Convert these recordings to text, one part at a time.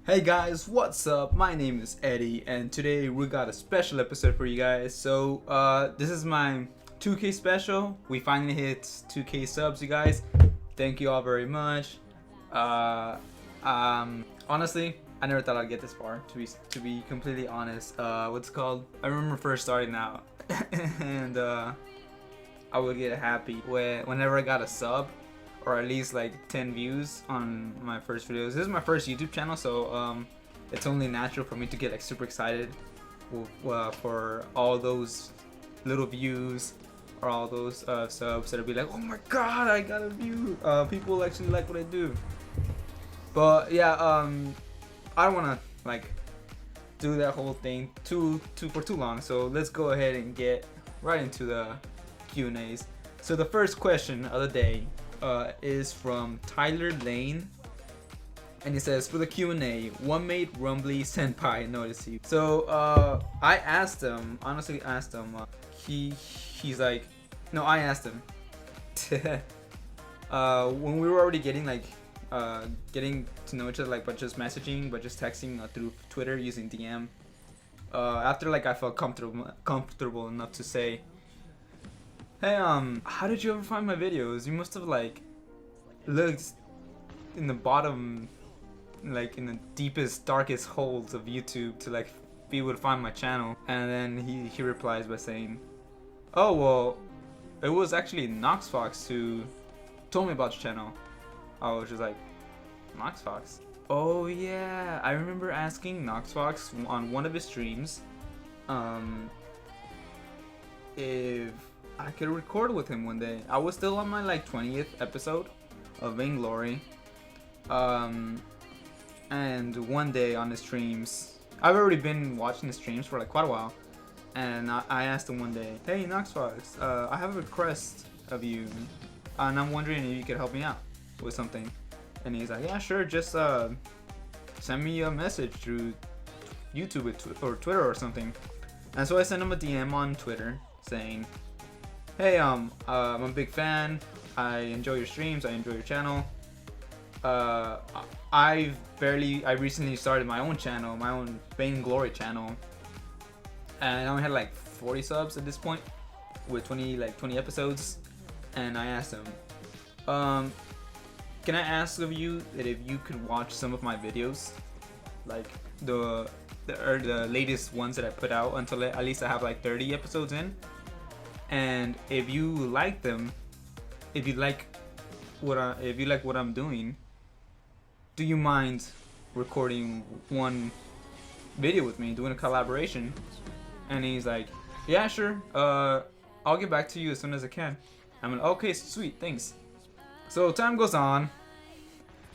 Hey guys, what's up? My name is Eddie, and today we got a special episode for you guys. So, this is my 2K special. We finally hit 2K subs, you guys. Thank you all very much. Honestly, I never thought I'd get this far. To be completely honest, what's it called? I remember first starting out, and I would get happy whenever I got a sub, or at least like 10 views on my first videos. This is my first YouTube channel, so it's only natural for me to get like super excited for all those little views or all those subs that'll be like, oh my god, I got a view. People actually like what I do. But yeah, I don't wanna like do that whole thing for too long. So let's go ahead and get right into the Q&As. So the first question of the day is from Tyler Lane, and he says, for the Q&A, what made Rumbly Senpai notice you? So I asked him, he's like, no, I asked him when we were already getting to know each other, like, but just messaging, but just texting through Twitter using DM. After like I felt comfortable enough to say, hey, how did you ever find my videos? You must have like looked in the bottom, like in the deepest, darkest holes of YouTube to like be able to find my channel. And then he replies by saying, oh well, it was actually Nox Fox who told me about your channel. I was just like, Nox Fox? Oh yeah, I remember asking Nox Fox on one of his streams if I could record with him one day. I was still on my like 20th episode of Vainglory, and one day on the streams, I've already been watching the streams for like quite a while, and I asked him one day, hey Nox Fox, I have a request of you, and I'm wondering if you could help me out with something. And he's like, yeah, sure, just send me a message through YouTube or Twitter or something. And so I sent him a DM on Twitter saying, hey, I'm a big fan. I enjoy your streams. I enjoy your channel. I recently started my own channel, my own Vainglory channel, and I only had like 40 subs at this point with 20 episodes. And I asked him, can I ask of you that if you could watch some of my videos, like the latest ones that I put out until at least I have like 30 episodes in, and if you like them, if you like what I'm doing, do you mind recording one video with me, doing a collaboration? And he's like, yeah, sure. I'll get back to you as soon as I can. I'm like, okay, sweet, thanks. So time goes on.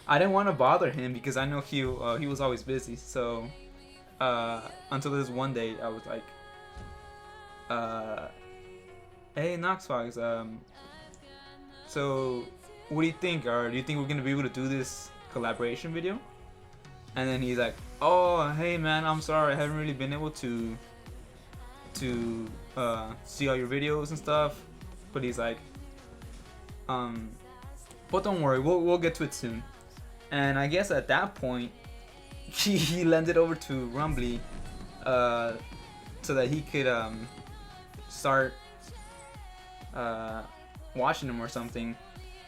I didn't want to bother him because I know he was always busy. So until this one day, I was like, hey Nox Fox, so what do you think? Or do you think we're gonna be able to do this collaboration video? And then he's like, oh hey man, I'm sorry, I haven't really been able to see all your videos and stuff. But he's like, but don't worry, we'll get to it soon. And I guess at that point, he lent it over to Rumbly, so that he could start watching them or something.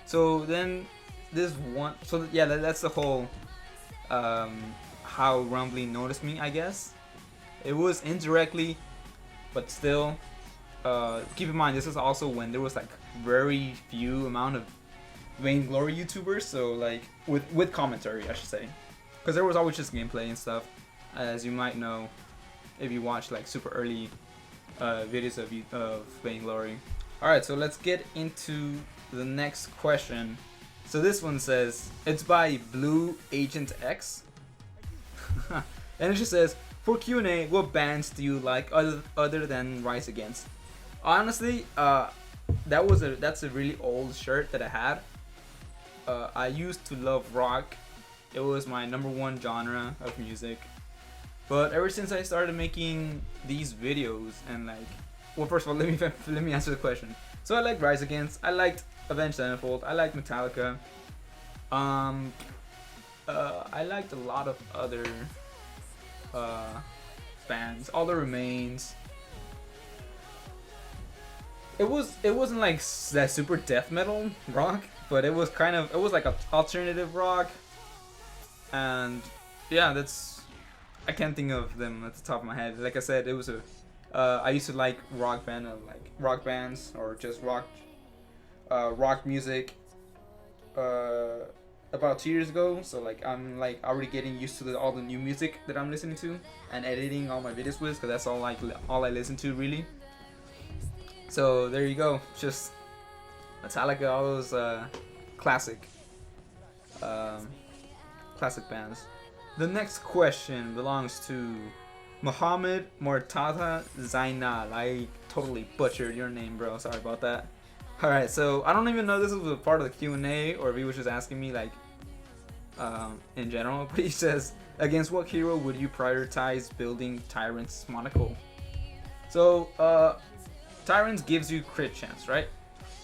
So then that's the whole how Rumbly noticed me, I guess. It was indirectly, but still. Keep in mind, this is also when there was like very few amount of Vainglory YouTubers, so like with commentary, I should say, because there was always just gameplay and stuff, as you might know if you watch like super early videos of Vainglory. Alright, so let's get into the next question. So this one says, it's by Blue Agent X. And it just says, for Q&A, what bands do you like other than Rise Against? Honestly, that's a really old shirt that I had. I used to love rock. It was my #1 genre of music. But ever since I started making these videos and like, well, first of all, let me answer the question. So I like Rise Against. I liked Avenged Sevenfold. I liked Metallica. I I liked a lot of other bands. All the Remains. It wasn't like that super death metal rock, but it was like an alternative rock. And yeah, I can't think of them at the top of my head. Like I said, it was I used to like rock bands or just rock music about 2 years ago. So like I'm like already getting used to all the new music that I'm listening to and editing all my videos with, because that's all I listen to really. So there you go, just Metallica, all those classic bands. The next question belongs to Mohammed Mortada Zainal. I totally butchered your name, bro. Sorry about that. Alright, so I don't even know if this was a part of the Q&A or if he was just asking me like in general, but he says, against what hero would you prioritize building Tyrant's Monocle? So Tyrants gives you crit chance, right?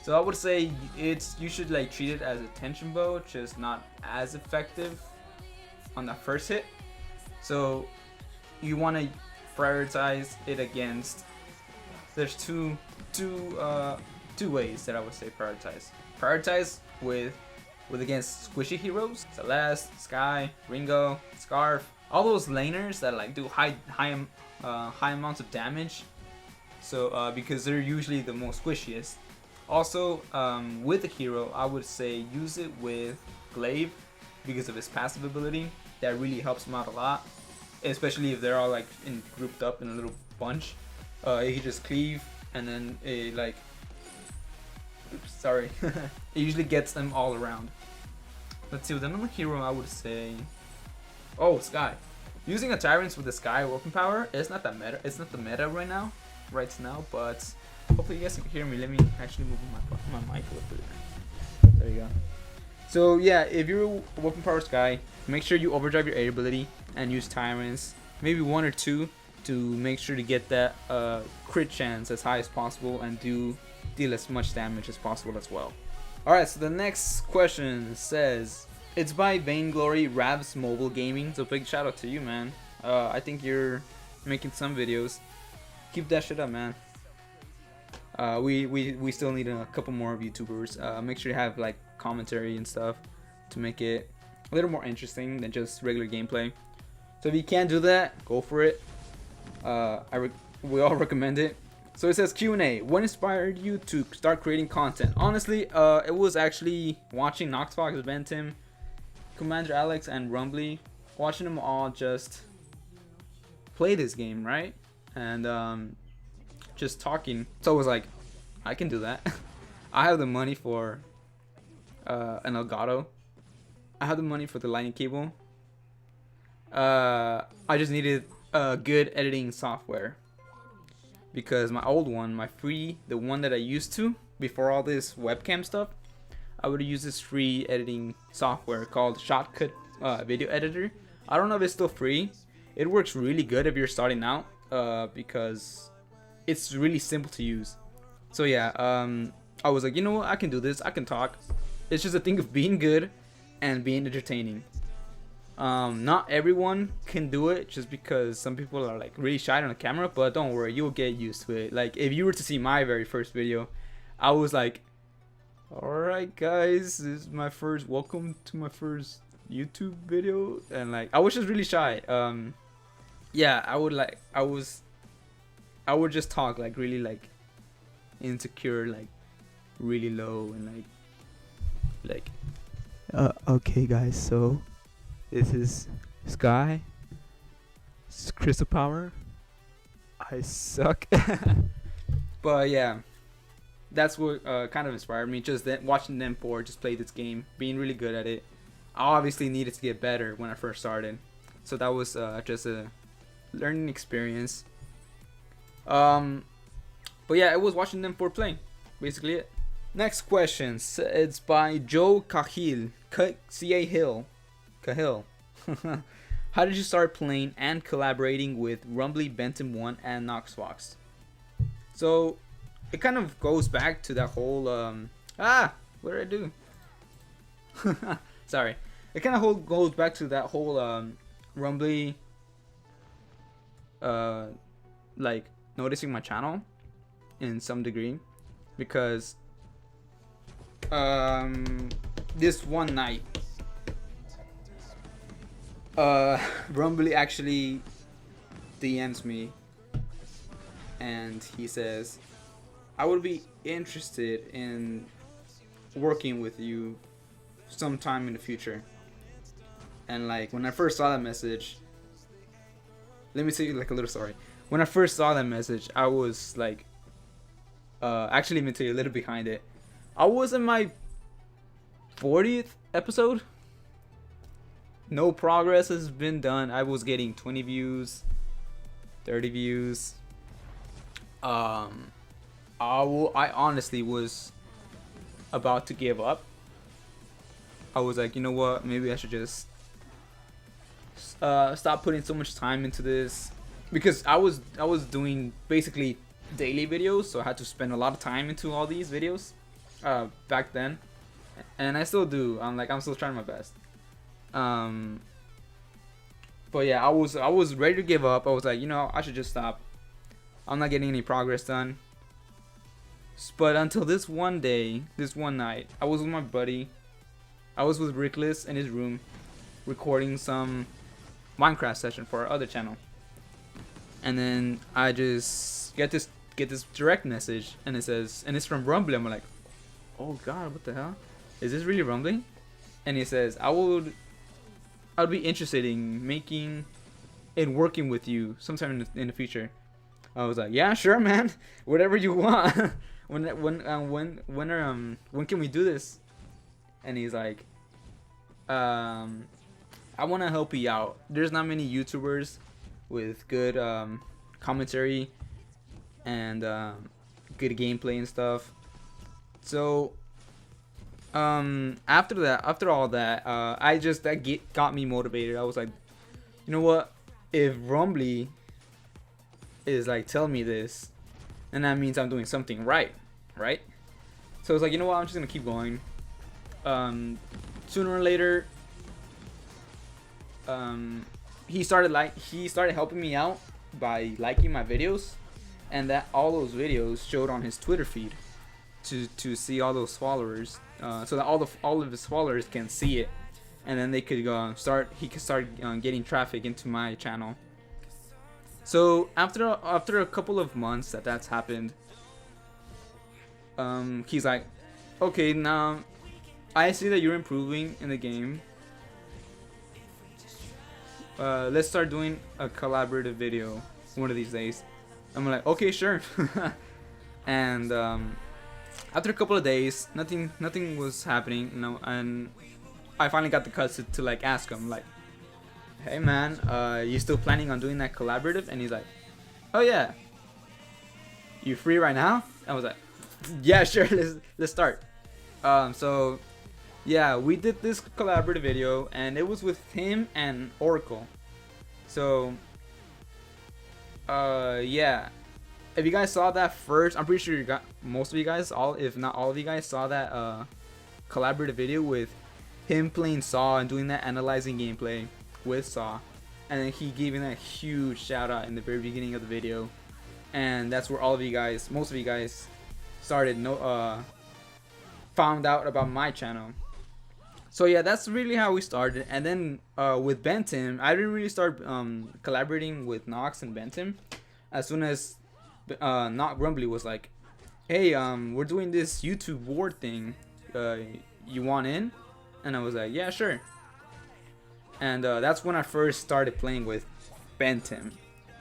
So I would say you should like treat it as a tension bow, just not as effective on that first hit. So you want to prioritize it against. There's two ways that I would say prioritize. Prioritize with against squishy heroes, Celeste, Sky, Ringo, Scarf, all those laners that like do high amounts of damage. So because they're usually the most squishiest. Also, with the hero, I would say use it with Glaive because of his passive ability. That really helps him out a lot, especially if they're all like grouped up in a little bunch. He just cleave and then it like, oops, sorry, it usually gets them all around. Let's see. With another hero, I would say, Sky. Using a Tyrant with the Sky weapon power, it's not that meta. It's not the meta right now, but hopefully you guys can hear me. Let me actually move my mic a little bit. There you go. So yeah, if you're a weapon power Sky, make sure you overdrive your air ability and use Tyrants, maybe 1 or 2, to make sure to get that crit chance as high as possible and deal as much damage as possible as well. Alright, so the next question says, it's by Vainglory Ravs Mobile Gaming. So big shout out to you, man. I think you're making some videos. Keep that shit up, man. We still need a couple more of YouTubers. Make sure you have like commentary and stuff to make it a little more interesting than just regular gameplay. So if you can't do that, go for it. We all recommend it. So it says Q&A. What inspired you to start creating content? Honestly, it was actually watching Noxfox, Ventim, Commander Alex, and Rumbly. Watching them all just play this game, right? And just talking. So I was like, I can do that. I have the money for an Elgato. I have the money for the lightning cable. I just needed good editing software, because my old one, the one that I used to before all this webcam stuff, I would use this free editing software called Shotcut Video Editor. I don't know if it's still free. It works really good if you're starting out, because it's really simple to use. So yeah, I was like, you know what, I can do this. I can talk. It's just a thing of being good and being entertaining. Not everyone can do it, just because some people are like really shy on the camera, but don't worry, you'll get used to it. Like if you were to see my very first video, I was like, alright guys, this is welcome to my first YouTube video, and like I was just really shy. Yeah, I would just talk like really like insecure, like really low, and like okay guys, so this is Sky. This is Crystal Power. I suck. But yeah, that's what kind of inspired me. Just watching them just play this game, being really good at it. I obviously needed to get better when I first started, so that was just a learning experience. But yeah, it was watching them play. Basically it. Next question. It's by Joe Cahill. Cahill. How did you start playing and collaborating with Rumbly, Bentham 1, and Noxfox? So it kind of goes back to that whole what did I do? Sorry. it kind of goes back to that whole Rumbly, like noticing my channel in some degree, because this one night, Rumbly actually DMs me, and he says, I would be interested in working with you sometime in the future. And like, when I first saw that message, let me tell you like a little story. When I first saw that message, I was like, actually, let me tell you a little behind it. I was in my 40th episode. No progress has been done. I was getting 20 views, 30 views. I honestly was about to give up. I was like, you know what? Maybe I should just stop putting so much time into this, because I was doing basically daily videos, so I had to spend a lot of time into all these videos back then, and I still do. I'm still trying my best. But yeah, I was ready to give up. I was like, you know, I should just stop. I'm not getting any progress done. But until this one day, this one night, I was with my buddy. I was with Rickless in his room, recording some Minecraft session for our other channel. And then I just get this direct message, and it says, and it's from Rumbly. I'm like, oh god, what the hell? Is this really Rumbly? And he says, I'd be interested in working with you sometime in the future. I was like, yeah, sure, man, whatever you want. when can we do this? And he's like, I want to help you out. There's not many YouTubers with good commentary and good gameplay and stuff. So after all that, got me motivated. I was like, you know what? If Rumbly is like telling me this, then that means I'm doing something right? So I was like, you know what? I'm just gonna keep going. Sooner or later, he started helping me out by liking my videos, and that all those videos showed on his Twitter feed to see all those followers, so that all of his followers can see it, and then they could start getting traffic into my channel. So after a couple of months that's happened, he's like, okay, now I see that you're improving in the game. Let's start doing a collaborative video one of these days. I'm like, okay, sure. And after a couple of days, nothing was happening, you know, and I finally got the guts to like ask him, like, hey man, you still planning on doing that collaborative? And he's like, oh yeah, you free right now? I was like, yeah, sure, let's start. So yeah, we did this collaborative video, and it was with him and Oracle. So yeah, if you guys saw that first, I'm pretty sure most of you guys, if not all of you guys, saw that collaborative video with him playing Saw and doing that analyzing gameplay with Saw, and then he gave me that huge shout out in the very beginning of the video, and that's where most of you guys started found out about my channel. So yeah, that's really how we started. And then with Bentim, I didn't really start collaborating with Nox and Bentim as soon as not Grumbly was like, hey, we're doing this YouTube ward thing, you want in? And I was like, yeah, sure. And that's when I first started playing with Bentim.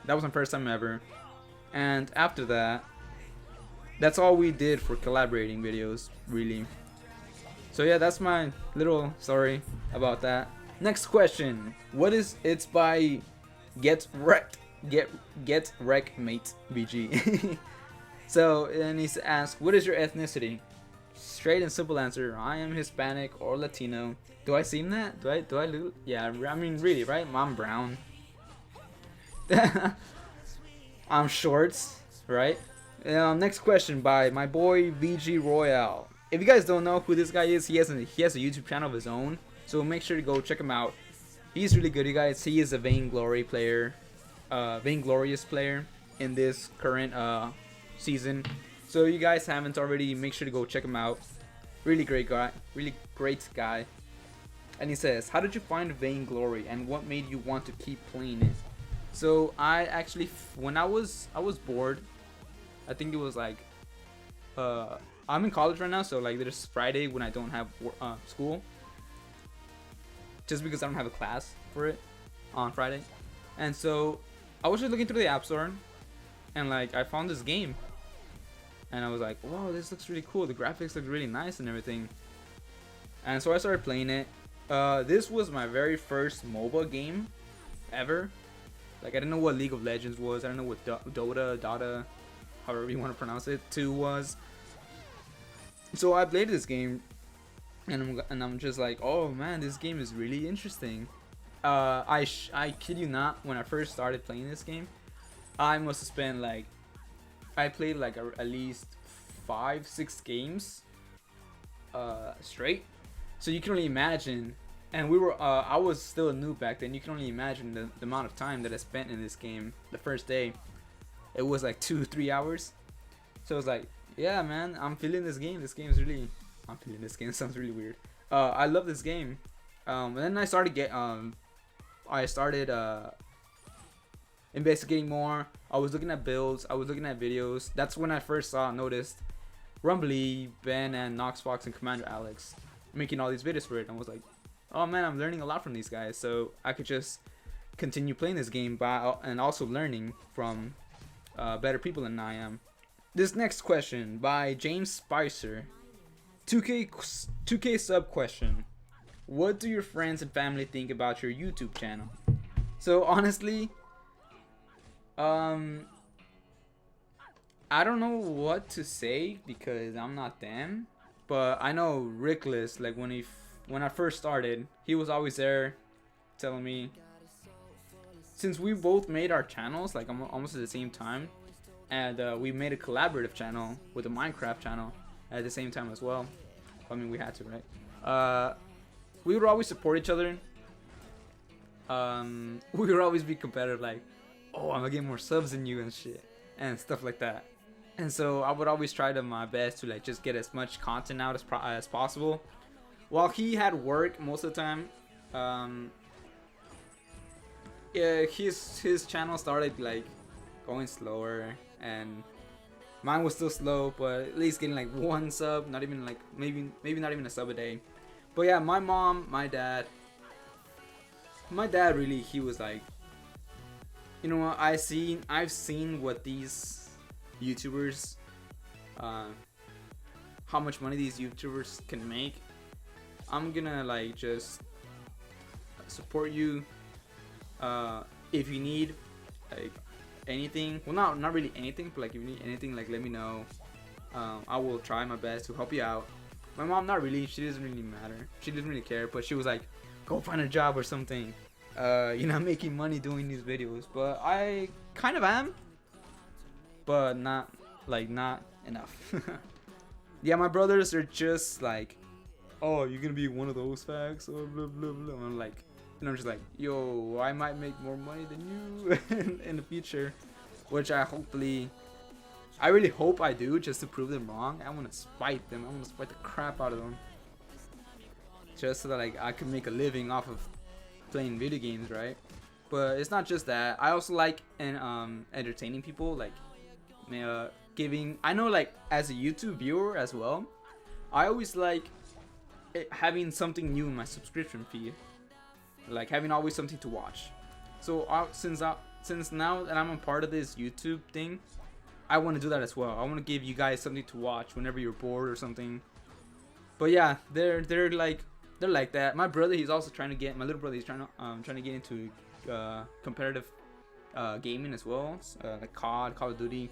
That was my first time ever. And after that, that's all we did for collaborating videos, really. So yeah, that's my little story about that. Next question. It's by Get Wrecked Mate BG. So, and he's asked, what is your ethnicity? Straight and simple answer, I am Hispanic or Latino. Do I seem that? Do I look? Yeah, I mean, really, right? I'm brown. I'm shorts, right? Next question by my boy VG Royale. If you guys don't know who this guy is, he has a YouTube channel of his own. So So make sure to go check him out. He's really good, you guys. He is a Vainglory player, Vainglorious player in this current season. So you guys haven't already, make sure to go check him out. Really great guy, really great guy. And he says, how did you find Vainglory and what made you want to keep playing it? So I actually, when I was bored, I think it was like, I'm in college right now, so like there's Friday when I don't have school, just because I don't have a class for it on Friday. And so I was just looking through the App Store, and like I found this game, and I was like, wow, this looks really cool, the graphics look really nice and everything. And so I started playing it. This was my very first MOBA game ever. Like I didn't know what League of Legends was, I didn't know what Dota, however you want to pronounce it, 2 was. So I played this game, and I'm just like, oh man, this game is really interesting. I kid you not, when I first started playing this game, I must have spent like, I played like at least 5-6 games straight. So you can only imagine, and we were I was still a noob back then. You can only imagine the amount of time that I spent in this game. The first day, it was like 2-3 hours. So I was like, yeah man, I'm feeling this game. This game is really, I'm feeling this game. It sounds really weird. I love this game. And then I started investigating more. I was looking at builds, I was looking at videos. That's when I first noticed Rumbly, Ben, and Knoxfox and Commander Alex making all these videos for it. And I was like, oh man, I'm learning a lot from these guys. So I could just continue playing this game and also learning from better people than I am. This next question by James Spicer, 2K sub question. What do your friends and family think about your YouTube channel? So honestly, I don't know what to say because I'm not them. But I know Rickless, like when I first started, he was always there telling me, since we both made our channels like almost at the same time, and we made a collaborative channel with a Minecraft channel at the same time as well. I mean, we had to, right? We would always support each other. We would always be competitive, like, oh, I'm gonna get more subs than you and shit, and stuff like that. And so I would always try to my best to like just get as much content out as possible. While he had work most of the time, yeah, his channel started like going slower, and mine was still slow, but at least getting like 1 sub, not even like maybe not even a sub a day. But yeah, my mom, my dad really, he was like, you know what, I've seen what these YouTubers, how much money these YouTubers can make. I'm gonna like just support you if you need like anything. Well, not really anything, but like if you need anything, like let me know. I will try my best to help you out. My mom, not really, she doesn't really matter, she didn't really care, but she was like, go find a job or something. You're not making money doing these videos. But I kind of am, but not enough. Yeah, my brothers are just like, oh, you're gonna be one of those fags or blah blah blah. And I'm like, and I'm just like, yo, I might make more money than you in the future, which I really hope I do, just to prove them wrong. I want to spite them. I want to spite the crap out of them, just so that like I can make a living off of playing video games, right? But it's not just that. I also like entertaining people, like giving. I know, like as a YouTube viewer as well, I always like having something new in my subscription feed, like having always something to watch. So since now that I'm a part of this YouTube thing, I want to do that as well. I want to give you guys something to watch whenever you're bored or something. But yeah, they're like that. My brother, he's also trying to get. My little brother, he's trying to get into competitive gaming as well, like Call of Duty.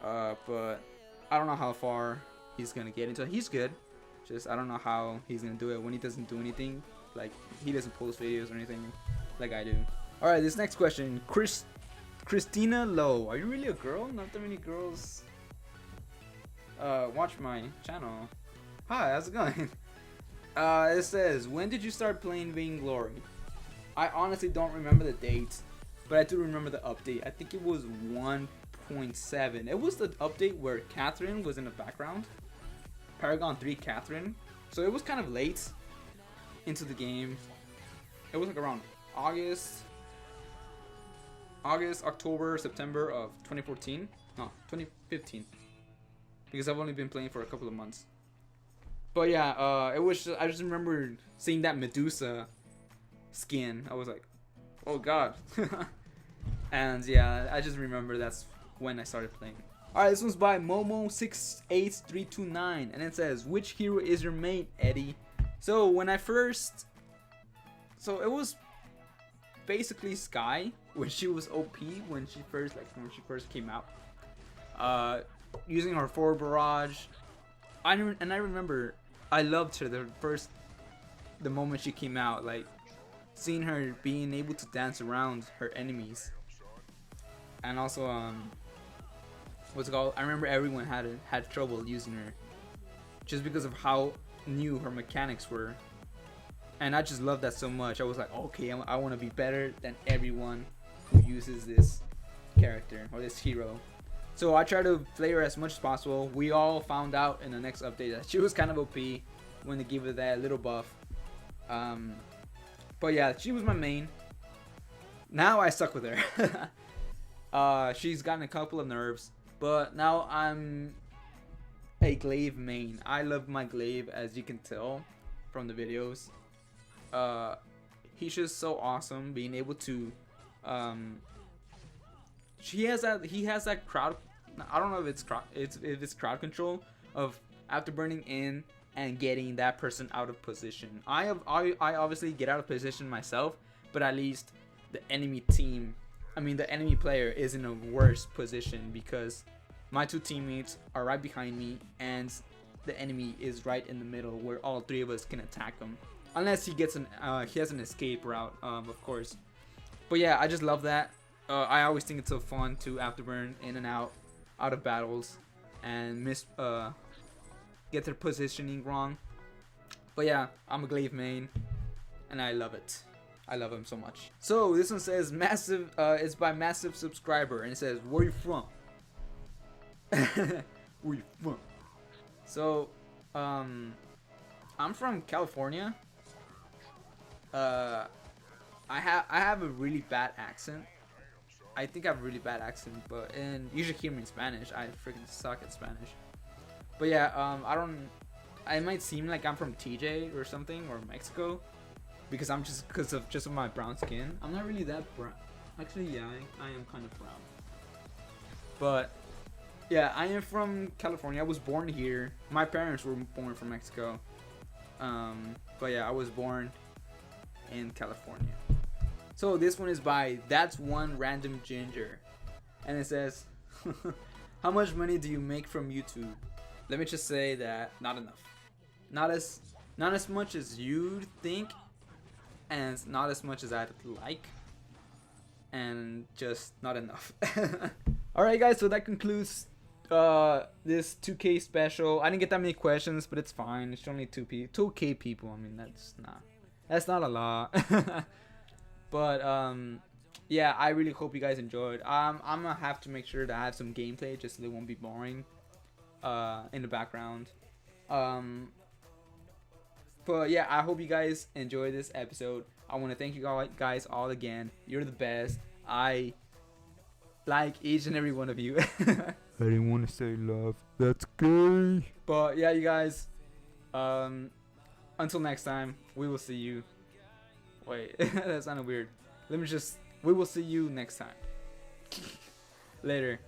But I don't know how far he's gonna get into it. He's good, just I don't know how he's gonna do it when he doesn't do anything. Like he doesn't post videos or anything like I do. All right, this next question, Christina Lowe. Are you really a girl? Not that many girls watch my channel. Hi, how's it going? It says, when did you start playing Vainglory? I honestly don't remember the dates, but I do remember the update. I think it was 1.7. It was the update where Catherine was in the background. Paragon 3 Catherine. So it was kind of late into the game. It was like around August, October, September of 2014. No, 2015. Because I've only been playing for a couple of months. But yeah, it was I just remember seeing that Medusa skin. I was like, oh god. And yeah, I just remember that's when I started playing. Alright, this one's by Momo68329, and it says, which hero is your main, Eddiiiee? So when I first, so it was basically Sky when she was OP when she first came out. Using her forward barrage, I remember I loved her the moment she came out, like seeing her being able to dance around her enemies, and also what's it called? I remember everyone had trouble using her, just because of how new her mechanics were, and I just loved that so much. I was like, okay, I want to be better than everyone who uses this character or this hero. So I tried to play her as much as possible. We all found out in the next update that she was kind of OP when they gave her that little buff. But yeah, she was my main. Now I suck with her. She's gotten a couple of nerfs, but now I'm a glaive main. I love my glaive, as you can tell from the videos. He's just so awesome, being able to he has that crowd. I don't know if it's crowd control of afterburning in and getting that person out of position. I obviously get out of position myself, but at least the enemy player is in a worse position because my two teammates are right behind me and the enemy is right in the middle where all three of us can attack him, unless he has an escape route, of course. But yeah, I just love that. I always think it's so fun to afterburn in and out of battles and get their positioning wrong. But yeah, I'm a glaive main and I love it. I love him so much. So this one says massive. It's by massive subscriber, and it says, where you from? Where you from? So I'm from California. I have a really bad accent. I think I have a really bad accent, and you should hear me in Spanish. I freaking suck at Spanish. But yeah, I might seem like I'm from TJ or something, or Mexico, because of my brown skin. I'm not really that brown. Actually, yeah, I am kind of brown. But yeah, I am from California. I was born here. My parents were born from Mexico. But yeah, I was born in California. So this one is by That's One Random Ginger, and it says, how much money do you make from YouTube? Let me just say that not enough. Not as much as you'd think, and not as much as I'd like, and just not enough. Alright guys, so that concludes this 2K special. I didn't get that many questions, but it's fine. It's only 2K people. I mean, that's not a lot. But yeah, I really hope you guys enjoyed. I'm gonna have to make sure to have some gameplay just so they won't be boring in the background. But yeah, I hope you guys enjoyed this episode. I want to thank you guys all again. You're the best. I like each and every one of you. I didn't want to say love. That's gay. But yeah, you guys. Until next time, we will see you. Wait, that sounded weird. We will see you next time. Later.